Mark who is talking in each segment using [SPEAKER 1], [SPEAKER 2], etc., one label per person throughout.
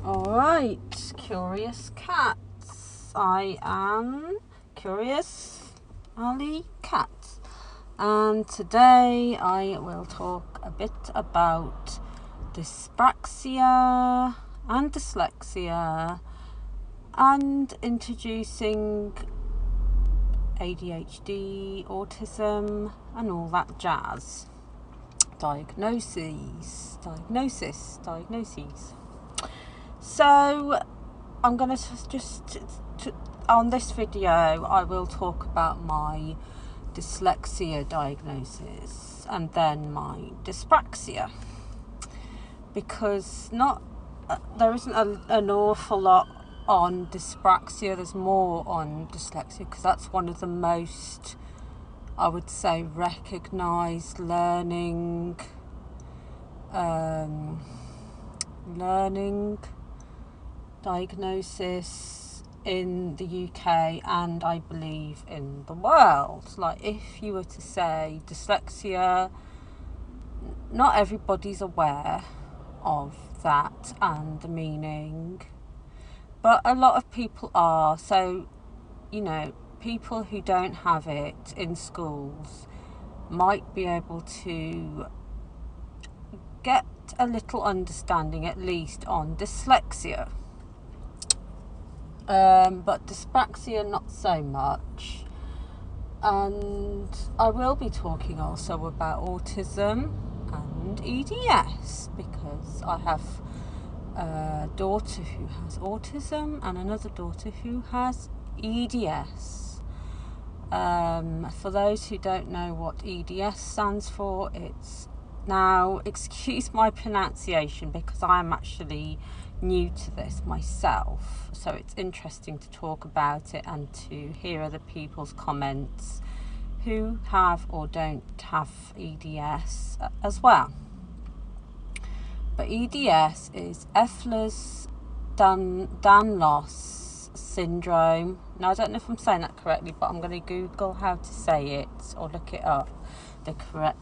[SPEAKER 1] Alright, curious cats. I am Curious Ali Cat, and today I will talk a bit about dyspraxia and dyslexia and introducing ADHD, autism and all that jazz. Diagnoses. So I'm going to on this video I will talk about my dyslexia diagnosis and then my dyspraxia, because there isn't an awful lot on dyspraxia. There's more on dyslexia because that's one of the most, I would say, recognised learning diagnosis in the UK and I believe in the world. Like, if you were to say dyslexia, not everybody's aware of that and the meaning, but a lot of people are. So, people who don't have it in schools might be able to get a little understanding, at least, on dyslexia. But dyspraxia, not so much. And I will be talking also about autism and EDS, because I have a daughter who has autism and another daughter who has EDS. For those who don't know what EDS stands for, now, excuse my pronunciation because I am actually new to this myself, so it's interesting to talk about it and to hear other people's comments who have or don't have EDS as well. But EDS is Ehlers-Danlos syndrome. Now, I don't know if I'm saying that correctly, but I'm going to Google how to say it or look it up, the correct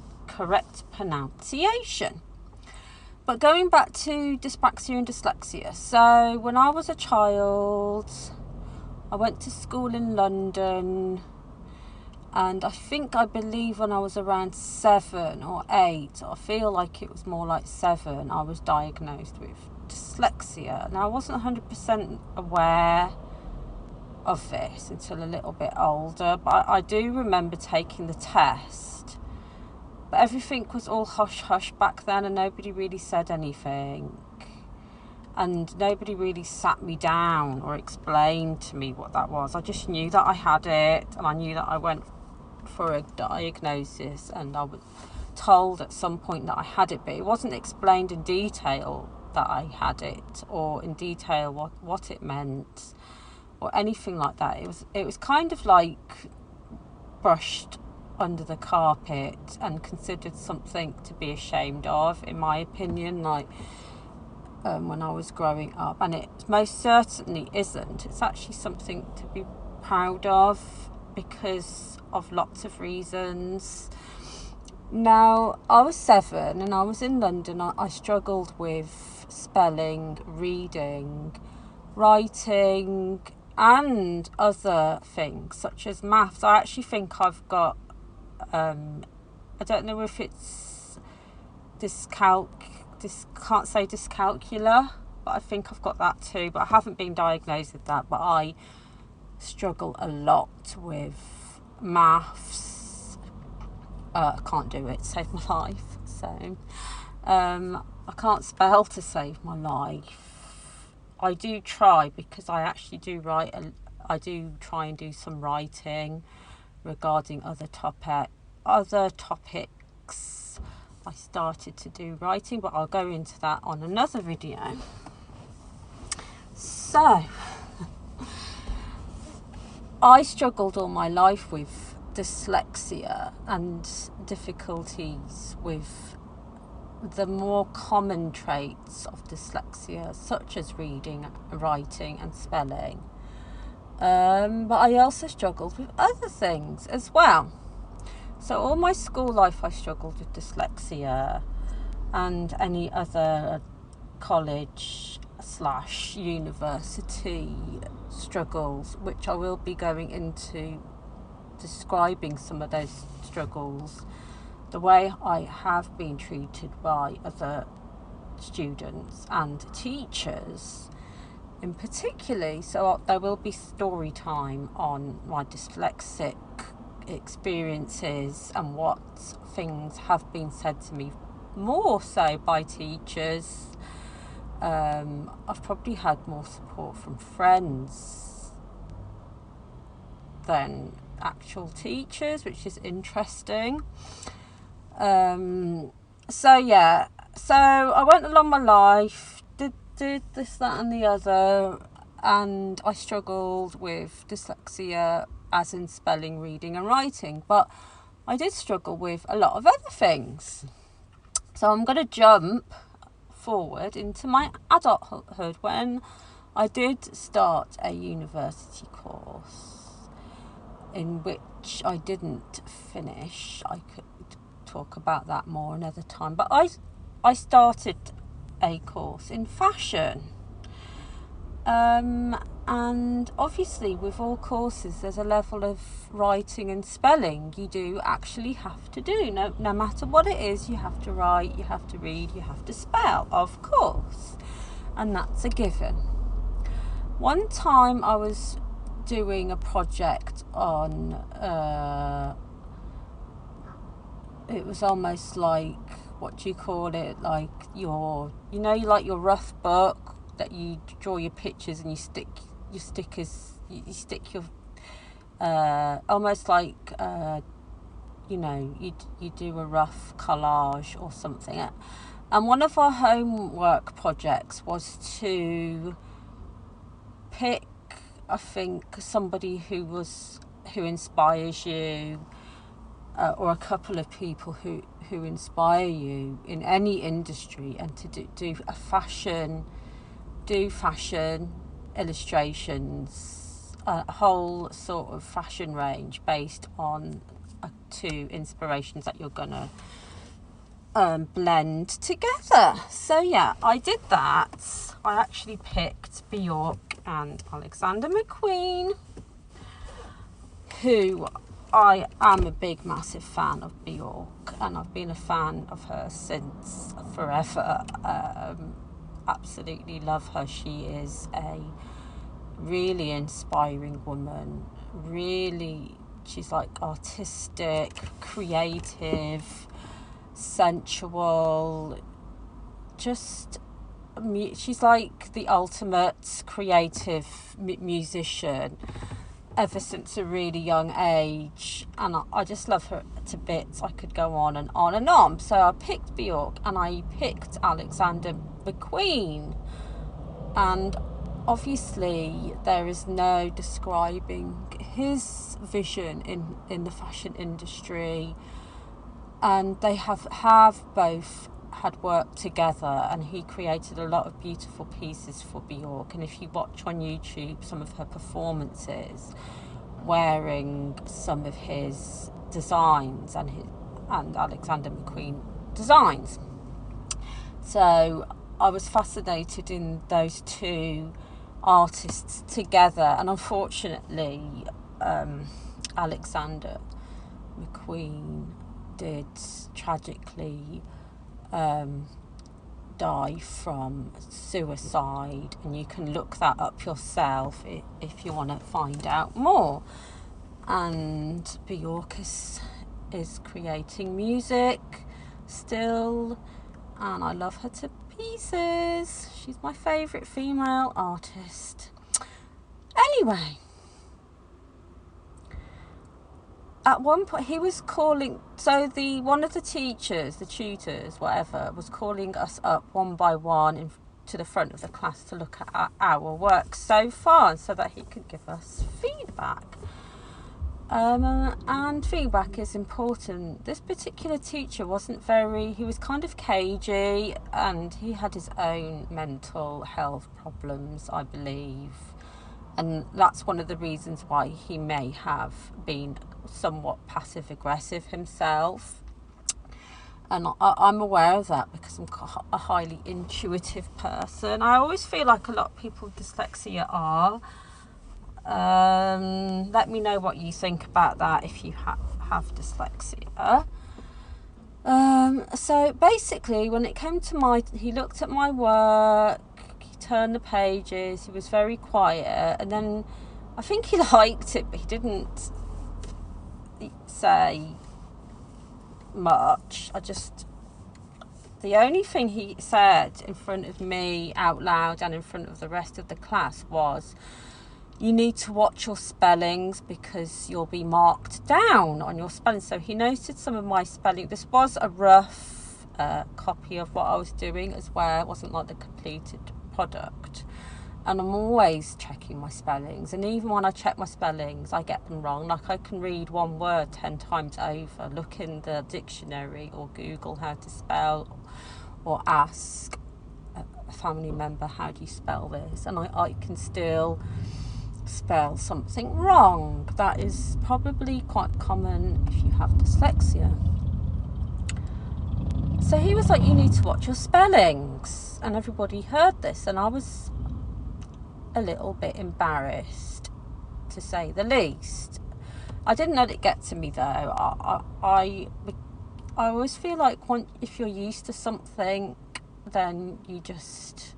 [SPEAKER 1] pronunciation. But going back to dyspraxia and dyslexia, so when I was a child, I went to school in London, and I believe when I was around 7 or 8, I feel like it was more like 7, I was diagnosed with dyslexia. Now, I wasn't 100% aware of this until a little bit older, but I do remember taking the test. But everything was all hush-hush back then, and nobody really said anything. And nobody really sat me down or explained to me what that was. I just knew that I had it, and I knew that I went for a diagnosis, and I was told at some point that I had it, but it wasn't explained in detail that I had it, or in detail what it meant, or anything like that. It was kind of like brushed under the carpet and considered something to be ashamed of, in my opinion, when I was growing up. And it most certainly isn't. It's actually something to be proud of because of lots of reasons. Now, I was 7 and I was in London. I struggled with spelling, reading, writing and other things such as maths. I actually think I've got I don't know if it's can't say dyscalculia, but I think I've got that too, but I haven't been diagnosed with that. But I struggle a lot with maths. I can't do it to save my life, so I can't spell to save my life. I do try, because I actually do write. I do try and do some writing regarding other topics. I started to do writing, but I'll go into that on another video. So I struggled all my life with dyslexia and difficulties with the more common traits of dyslexia, such as reading, writing and spelling. But I also struggled with other things as well. So all my school life I struggled with dyslexia, and any other college / university struggles, which I will be going into describing some of those struggles, the way I have been treated by other students and teachers in particular. So there will be story time on my dyslexic experiences and what things have been said to me, more so by teachers. I've probably had more support from friends than actual teachers, which is interesting. So I went along my life, did this, that and the other, and I struggled with dyslexia, as in spelling, reading and writing, but I did struggle with a lot of other things. So I'm going to jump forward into my adulthood, when I did start a university course in which I didn't finish. I could talk about that more another time, but I started a course in fashion, and obviously with all courses there's a level of writing and spelling you do actually have to do. No matter what it is, you have to write, you have to read, you have to spell, of course, and that's a given. One time I was doing a project on it was almost like, what do you call it, like your rough book that you draw your pictures and you stick your stickers, you stick your almost like you do a rough collage or something. And one of our homework projects was to pick, I think, somebody who inspires you, or a couple of people who inspire you in any industry, and to do fashion illustrations, a whole sort of fashion range based on two inspirations that you're gonna blend together. So yeah, I did that. I actually picked Bjork and Alexander McQueen, who I am a big, massive fan of Bjork, and I've been a fan of her since forever. Absolutely love her. She is a really inspiring woman. Really, she's like artistic, creative, sensual, she's like the ultimate creative musician ever since a really young age, and I just love her to bits. I could go on and on and on. So I picked Bjork and I picked Alexander McQueen, and obviously there is no describing his vision in the fashion industry, and they have both had worked together, and he created a lot of beautiful pieces for Bjork. And if you watch on YouTube some of her performances wearing some of his designs and Alexander McQueen designs, so I was fascinated in those two artists together. And unfortunately Alexander McQueen did tragically die from suicide, and you can look that up yourself if you want to find out more. And Bjork is creating music still, and I love her to pieces. She's my favourite female artist. Anyway, at one point he was calling, so one of the teachers, the tutors, whatever, was calling us up one by one to the front of the class to look at our work so far, so that he could give us feedback. And feedback is important. This particular teacher he was kind of cagey, and he had his own mental health problems, I believe. And that's one of the reasons why he may have been somewhat passive-aggressive himself. And I'm aware of that because I'm a highly intuitive person. I always feel like a lot of people with dyslexia are. Let me know what you think about that if you have dyslexia. So basically, when it came to he looked at my work, he turned the pages, he was very quiet, and then I think he liked it, but he didn't say much. The only thing he said in front of me out loud and in front of the rest of the class was, you need to watch your spellings because you'll be marked down on your spelling. So he noted some of my spelling. This was a rough copy of what I was doing as well. It wasn't like the completed product. And I'm always checking my spellings. And even when I check my spellings, I get them wrong. Like I can read one word 10 times over, look in the dictionary or Google how to spell, or ask a family member, how do you spell this? And I can still spell something wrong. That is probably quite common if you have dyslexia. So he was like, you need to watch your spellings. And everybody heard this, and I was a little bit embarrassed, to say the least. I didn't let it get to me though. I always feel like if you're used to something, then you just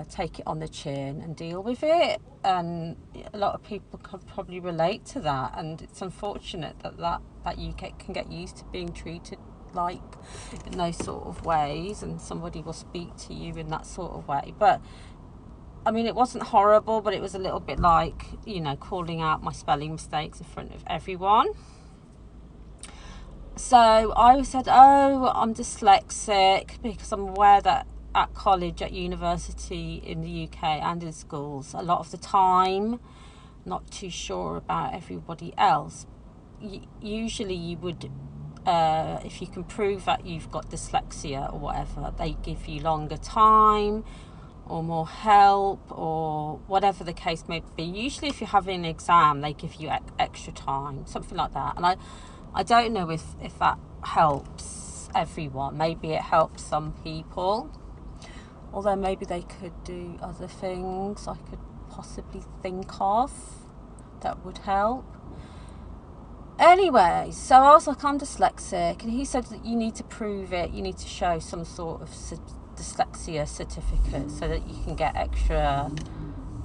[SPEAKER 1] take it on the chin and deal with it. And a lot of people can probably relate to that, and it's unfortunate that you can get used to being treated like in those sort of ways, and somebody will speak to you in that sort of way. But I mean, it wasn't horrible, but it was a little bit like, calling out my spelling mistakes in front of everyone. So I said, oh, I'm dyslexic, because I'm aware that at college, at university, in the UK and in schools, a lot of the time, not too sure about everybody else. Usually you would, if you can prove that you've got dyslexia or whatever, they give you longer time or more help, or whatever the case may be. Usually if you're having an exam, they give you extra time, something like that. And I don't know if that helps everyone. Maybe it helps some people, although maybe they could do other things I could possibly think of that would help. Anyway, so I was like, I'm dyslexic, and he said that you need to prove it, you need to show some sort of dyslexia certificate so that you can get extra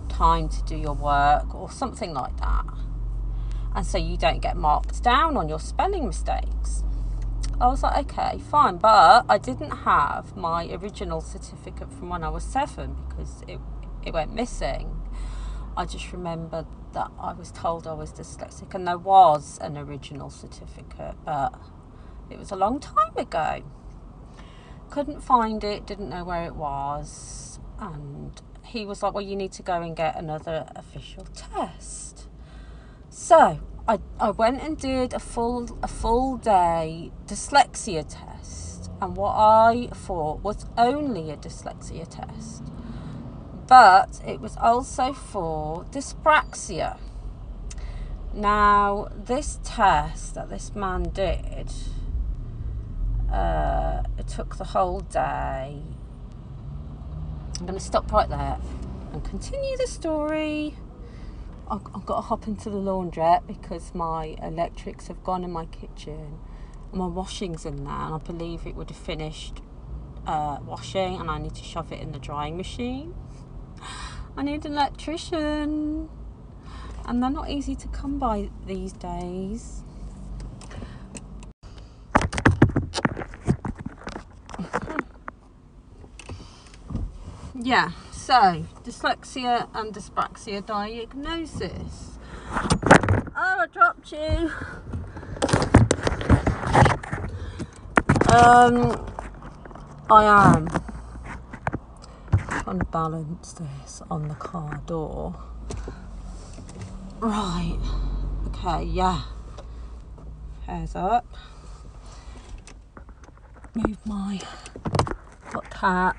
[SPEAKER 1] time to do your work or something like that, and so you don't get marked down on your spelling mistakes. I was like, okay, fine, but I didn't have my original certificate from when I was 7 because it went missing. I just remembered that I was told I was dyslexic, and there was an original certificate, but it was a long time ago. Couldn't find it, didn't know where it was, and he was like, well, you need to go and get another official test. So I went and did a full day dyslexia test, and what I thought was only a dyslexia test, but it was also for dyspraxia. Now, this test that this man did, it took the whole day. I'm going to stop right there and continue the story. I've got to hop into the laundrette because my electrics have gone in my kitchen and my washing's in there, and I believe it would have finished washing, and I need to shove it in the drying machine. I need an electrician, and they're not easy to come by these days. Yeah, so dyslexia and dyspraxia diagnosis. Oh, I dropped you. I am trying to balance this on the car door. Right, okay, yeah. Hairs up. Move my cat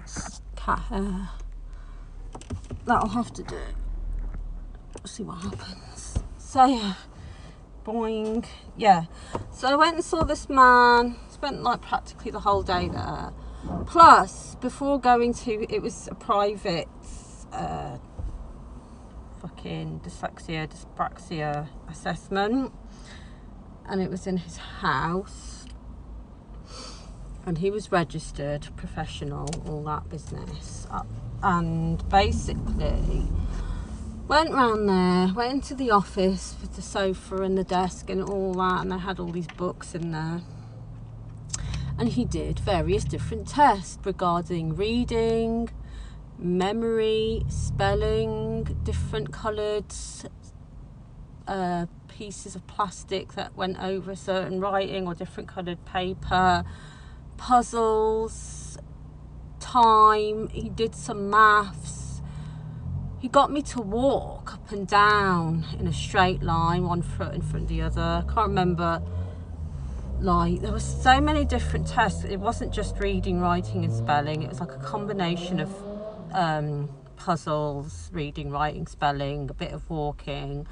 [SPEAKER 1] hair. That'll have to do. We'll see what happens. So yeah, boing. Yeah, so I went and saw this man. It's spent like practically the whole day there. Plus, before going to, it was a private fucking dyspraxia assessment, and it was in his house, and he was registered professional, all that business, and basically went round there, went into the office with the sofa and the desk and all that, and they had all these books in there, and he did various different tests regarding reading, memory, spelling, different coloured pieces of plastic that went over certain writing or different coloured paper, puzzles, time. He did some maths. He got me to walk up and down in a straight line, one foot in front of the other. I can't remember, like, there were so many different tests. It wasn't just reading, writing and spelling. It was like a combination of puzzles, reading, writing, spelling, a bit of walking,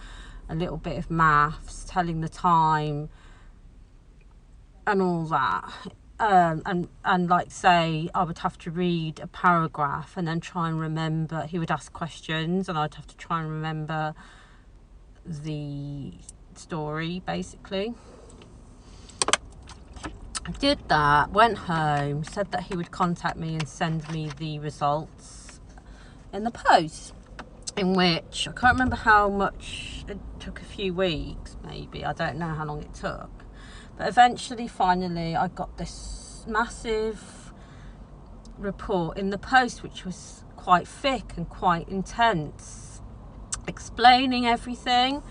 [SPEAKER 1] a little bit of maths, telling the time and all that. And like, say I would have to read a paragraph and then try and remember. He would ask questions and I'd have to try and remember the story, basically. I did that, went home, said that he would contact me and send me the results in the post, in which I can't remember how much. It took a few weeks, maybe. I don't know how long it took. But eventually, finally, I got this massive report in the post, which was quite thick and quite intense, explaining everything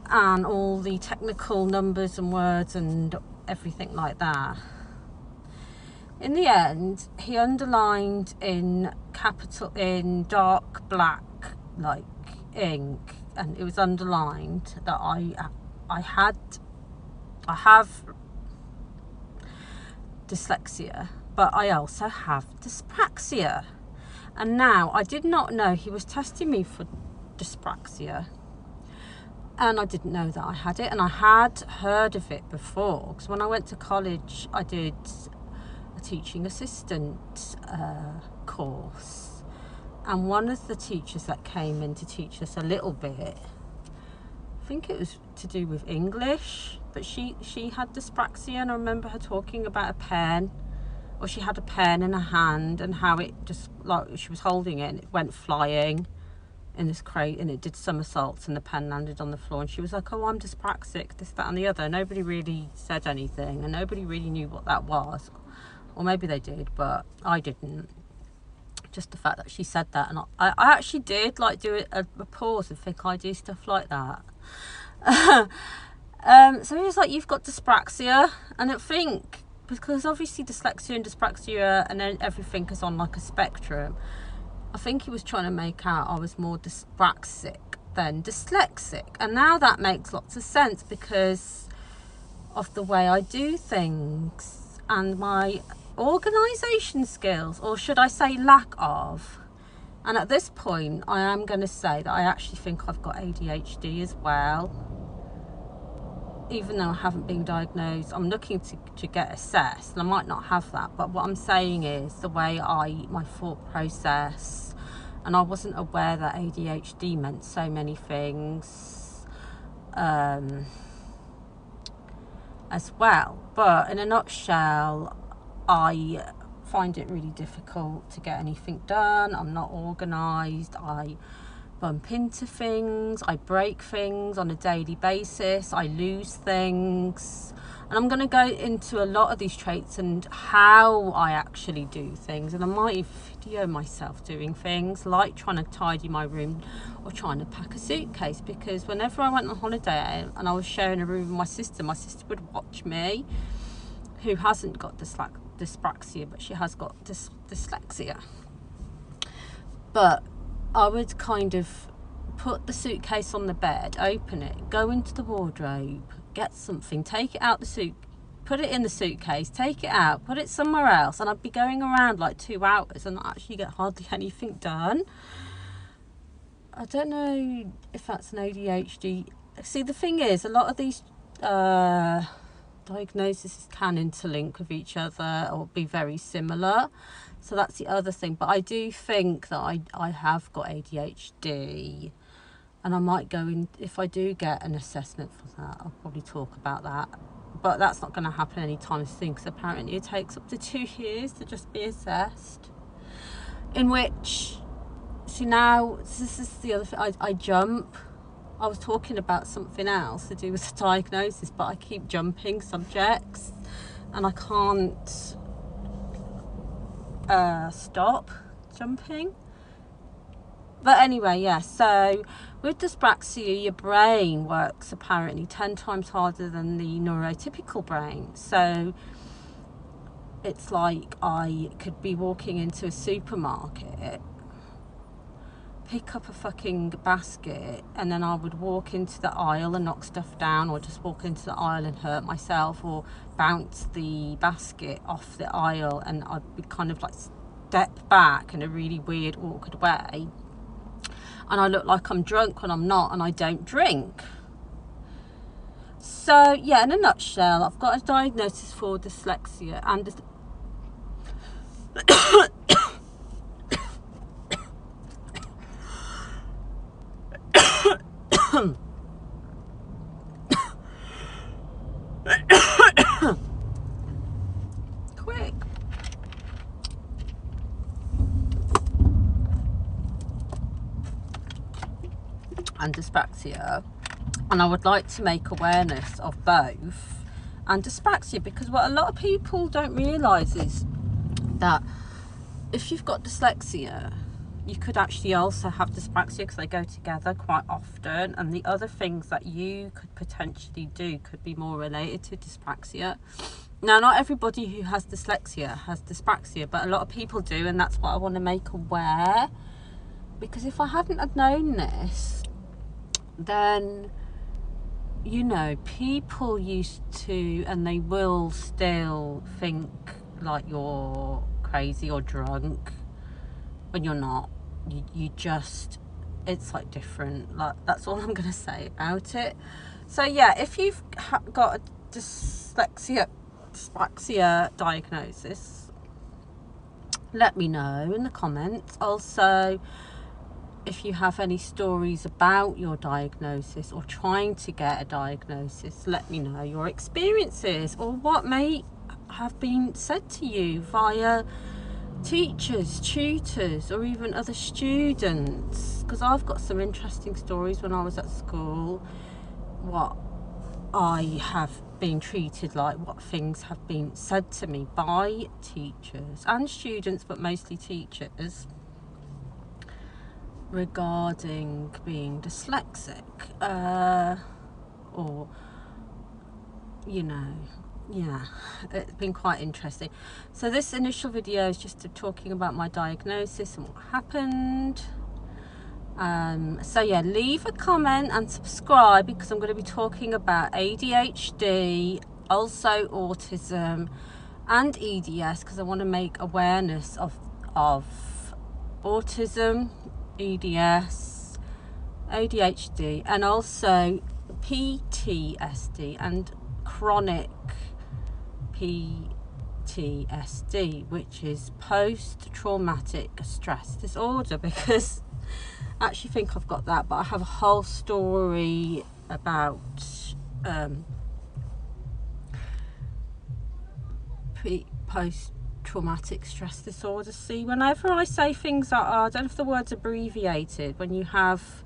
[SPEAKER 1] and all the technical numbers and words and everything like that. In the end, he underlined in dark black, like ink, and it was underlined that I have dyslexia, but I also have dyspraxia. And now, I did not know he was testing me for dyspraxia, and I didn't know that I had it, and I had heard of it before, because when I went to college I did a teaching assistant course, and one of the teachers that came in to teach us a little bit, I think it was to do with English, but she had dyspraxia, and I remember her talking about a pen, or she had a pen in her hand, and how it just, like, she was holding it and it went flying in this crate and it did somersaults and the pen landed on the floor, and she was like, oh, I'm dyspraxic, this, that and the other. Nobody really said anything and nobody really knew what that was, or maybe they did, but I didn't. Just the fact that she said that, and I actually did like do a pause and think I do stuff like that. So he was like, you've got dyspraxia, and I think because obviously dyslexia and dyspraxia and then everything is on like a spectrum, I think he was trying to make out I was more dyspraxic than dyslexic. And now that makes lots of sense because of the way I do things and my organisation skills, or should I say lack of. And at this point I am going to say that I actually think I've got ADHD as well, even though I haven't been diagnosed. I'm looking to get assessed, and I might not have that, but what I'm saying is the way my thought process, and I wasn't aware that ADHD meant so many things as well. But in a nutshell, I find it really difficult to get anything done. I'm not organised. I bump into things. I break things on a daily basis. I lose things. And I'm going to go into a lot of these traits and how I actually do things. And I might video myself doing things like trying to tidy my room or trying to pack a suitcase, because whenever I went on holiday and I was sharing a room with my sister would watch me, who hasn't got dyspraxia, but she has got dyslexia. But I would kind of put the suitcase on the bed, open it, go into the wardrobe, get something, take it out the suit, put it in the suitcase, take it out, put it somewhere else, and I'd be going around like 2 hours and not actually get hardly anything done. I don't know if that's an ADHD. See, the thing is, a lot of these diagnoses can interlink with each other or be very similar. So that's the other thing. But I do think that I have got ADHD, and I might go in, if I do get an assessment for that, I'll probably talk about that. But that's not going to happen anytime soon, because apparently it takes up to 2 years to just be assessed. In which, see, now this is the other thing, I jump. I was talking about something else to do with the diagnosis, but I keep jumping subjects and I can't stop jumping. But anyway, yeah, so with dyspraxia, your brain works apparently 10 times harder than the neurotypical brain. So it's like I could be walking into a supermarket, pick up a fucking basket, and then I would walk into the aisle and knock stuff down, or just walk into the aisle and hurt myself, or bounce the basket off the aisle, and I'd be kind of like step back in a really weird, awkward way. And I look like I'm drunk when I'm not, and I don't drink. So yeah, in a nutshell, I've got a diagnosis for dyslexia and quick. And dyspraxia, and I would like to make awareness of both and dyspraxia, because what a lot of people don't realise is that if you've got dyslexia, you could actually also have dyspraxia, because they go together quite often, and the other things that you could potentially do could be more related to dyspraxia. Now, not everybody who has dyslexia has dyspraxia, but a lot of people do, and that's what I want to make aware, because if I hadn't have known this, then, you know, people used to, and they will still think like you're crazy or drunk when you're not. You just, it's like different. Like, that's all I'm going to say about it. So yeah, if you've got a dyspraxia diagnosis, let me know in the comments. Also, if you have any stories about your diagnosis or trying to get a diagnosis, let me know your experiences, or what may have been said to you via teachers, tutors, or even other students, because I've got some interesting stories when I was at school, what I have been treated like, what things have been said to me by teachers and students, but mostly teachers, regarding being dyslexic, or, you know, yeah, it's been quite interesting. So this initial video is just talking about my diagnosis and what happened. So yeah, leave a comment and subscribe, because I'm going to be talking about ADHD, also autism and EDS, because I want to make awareness of autism, EDS, ADHD, and also PTSD and chronic PTSD, which is post-traumatic stress disorder, because I actually think I've got that, but I have a whole story about post-traumatic stress disorder. See, whenever I say things that are, I don't know if the word's abbreviated, when you have,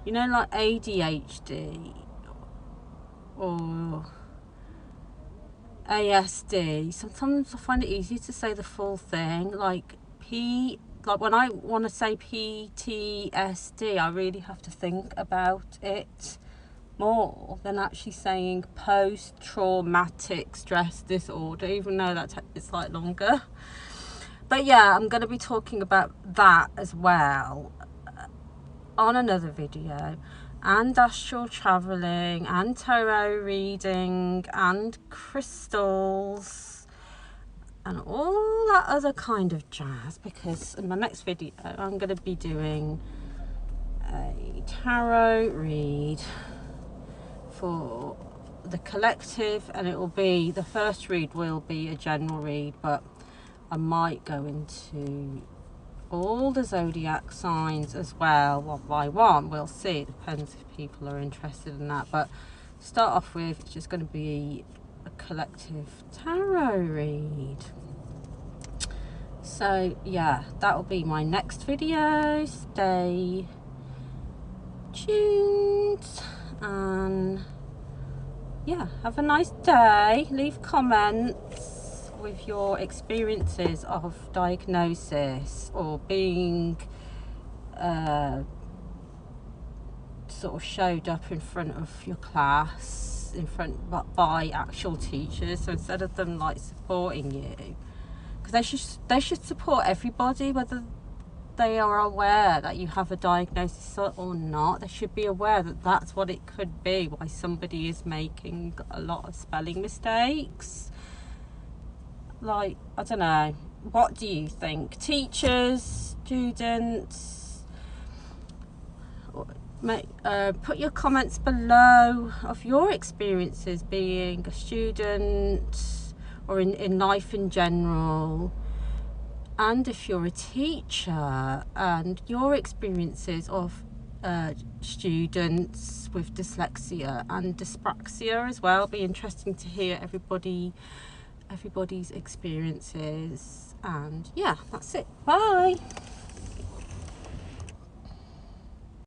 [SPEAKER 1] you know, like ADHD or ASD, sometimes I find it easier to say the full thing, like when I want to say PTSD, I really have to think about it more than actually saying post-traumatic stress disorder, even though it's like longer. But yeah, I'm going to be talking about that as well on another video, and astral travelling, and tarot reading, and crystals, and all that other kind of jazz, because in my next video I'm going to be doing a tarot read for the collective, and it will be, the first read will be a general read, but I might go into all the zodiac signs as well, one by one. We'll see, it depends if people are interested in that, but to start off with, it's just going to be a collective tarot read. So yeah, that will be my next video. Stay tuned, and yeah, have a nice day. Leave comments with your experiences of diagnosis or being sort of showed up in front of your class, by actual teachers. So instead of them like supporting you, because they should support everybody, whether they are aware that you have a diagnosis or not. They should be aware that that's what it could be, why somebody is making a lot of spelling mistakes. Like, I don't know, what do you think? Teachers, students, put your comments below of your experiences being a student or in life in general, and if you're a teacher, and your experiences of students with dyslexia and dyspraxia as well. Be interesting to hear everybody's experiences. And yeah, that's it. Bye.